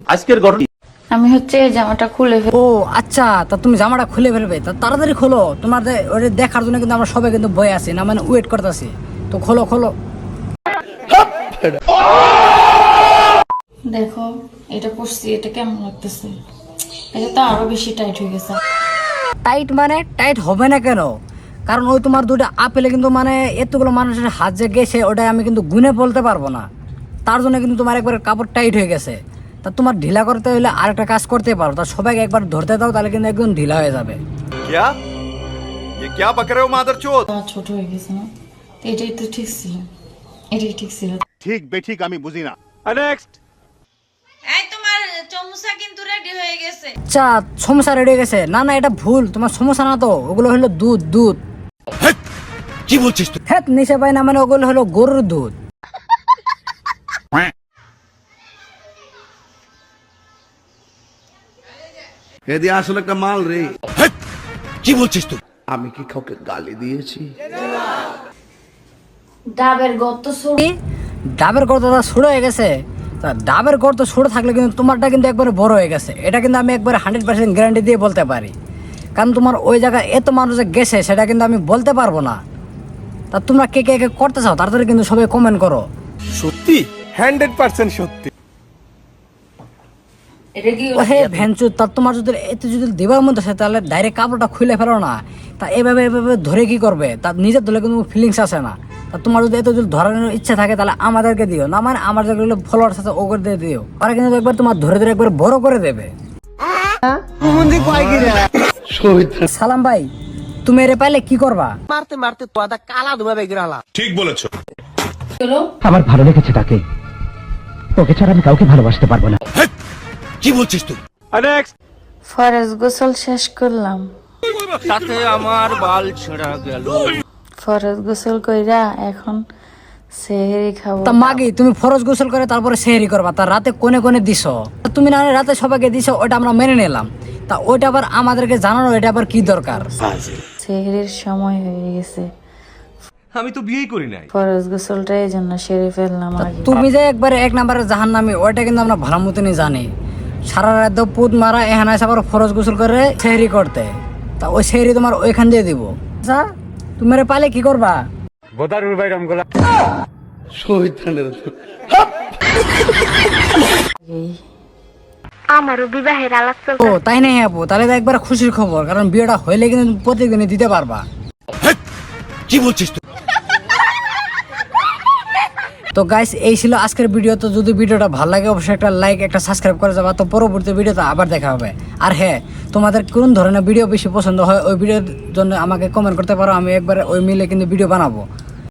আজকের ঘটনা আমি হচ্ছে এই জামাটা খুলে ও আচ্ছা, তা তুমি জামাটা খুলে ফেলবে, তা তাড়াতাড়ি খোলো। তোমাদের ওটা দেখার জন্য কিন্তু আমরা সবাই কিন্তু বয়ে আছি, না মানে ওয়েট করতেছি। তো খোলো খোলো। দেখো এটা পরছি, এটা কেমন লাগতেছে? এটা তো আরো বেশি টাইট হয়ে গেছে। টাইট মানে টাইট হবে না কেন? কারণ ওই তোমার দুটো আপেলে কিন্তু মানে এতগুলো মানুষের হাত যে গেছে ওটা আমি কিন্তু গুনে বলতে পারবো না। তার জন্য কিন্তু তোমার একবার কাপড় টাইট হয়ে গেছে। তা তোমার ঢিলা করতে হলে আরেকটা কাজ করতে পারো, তা সবাইকে একবার ধরতে দাও, তাহলে কিন্তু একদম ঢিলা হয়ে যাবে। क्या ये क्या बक रहे हो मादरचोद? ছোট হয়ে গেছে না, তো এটাই তো ঠিক ছিল, এটাই ঠিক ছিল। ঠিক বেঠিক আমি বুঝি না। नेक्स्ट এই তোমার চমচা কিন্তু রেডি হয়ে গেছে। আচ্ছা, সমস্যা রেডি হয়ে গেছে? না না, এটা ভুল, তোমার সমস্যা না তো, ওগুলো হলো দুধ দুধ। কি বলছিস তুই? হ্যাঁ, নিচে পাই না মানে ওগুলো হলো গরুর দুধ। এদি আসলে একটা মাল রে। কি বলছিস তুই? আমি কি কাউকে গালি দিয়েছি? ডাবের গর্ত কি? ডাবের গর্তটা ছোট হয়ে গেছে? তা ডাবের গর্ত ছোট থাকলে কিন্তু তোমারটা কিন্তু একবারে বড় হয়ে গেছে, এটা কিন্তু আমি একবারে 100% গ্যারান্টি দিয়ে বলতে পারি। কারণ তোমার ওই জায়গায় এত মানুষ যে গেছে সেটা কিন্তু আমি বলতে পারবো না। তা তোমরা কে কে কে করতে চাও তাড়াতাড়ি কিন্তু সবাই কমেন্ট করো। সত্যি 100% সত্যি। এটা কি ও হে ভ্যানচু, তা তোমার যদি এত যদি দেবার মধ্যে আছে তাহলে ডাইরেক্ট কাপড়টা খুলে ফেলো না। তা এভাবে এভাবে ধরে কি করবে? তা নিজের ধরে কিন্তু ফিলিংস আসে না। তা তোমার যদি এত যদি ধরানোর ইচ্ছা থাকে তাহলে আমাদেরকে দিও, না মানে আমার যেগুলো ফলোয়ার্স আছে ওগুলো দিয়ে দিও। ওরা কিন্তু একবার তোমার ধরে ধরে একবার বড় করে দেবে। সালাম ভাই, তুমি এর পাইলে কি করবা? হলো? আমার ভালো লেগেছে তাকে, ওকে ছাড়া আমি কাউকে ভালোবাসতে পারবো না। কি বলছিস তুই? নেক্সট ফরজ গোসল শেষ করলাম, সাথে আমার বাল ছেঁড়া গেল। ফরজ গোসল কইরা এখন সেহরি খাবো। তা মাগি, তুমি ফরজ গোসল করে তারপরে সেহরি করবা, তার রাতে কোনে কোনে দিছো। তা তুমি না রাতে সবাইকে দিছো, ওটা আমরা মেনে নিলাম। তা ওইটা আবার আমাদেরকে জানানো, এটা আবার কি দরকার? সেহরির সময় হয়ে গেছে, আমি তো বিয়েই করি নাই। ফরজ গোসলটা এই জন্য সেরে ফেললাম আগে। তুমি যে একবারে এক নাম্বারের জাহান্নামী, ওইটা কিন্তু আমরা ভালো মতনই জানি। সারা রাত পুত মারা এখানে এসে আবার ফরজ গোসল করে সেহরি করতে। তা ওই সেহরি তোমার ওইখান দিয়ে দিব। আচ্ছা, তুমি এর পাইলে কি করবা? শহীদানের ও তাই নাই আপু, তাহলে তো একবার খুশির খবর, কারণ বিয়েটা হইলে কিন্তু প্রত্যেকদিনই দিতে পারবা। কি বলছিস তুই? তো গাইস, এই ছিল আজকের ভিডিও। তো যদি ভিডিওটা ভালো লাগে অবশ্যই একটা লাইক একটা সাবস্ক্রাইব করে যাবা। তো পরবর্তী ভিডিওতে আবার দেখা হবে। আর হ্যাঁ, তোমাদের কোন ধরনের ভিডিও বেশি পছন্দ হয় ওই ভিডিওর জন্য আমাকে কমেন্ট করতে পারো, আমি একবার ওই মিলে কিন্তু ভিডিও বানাবো।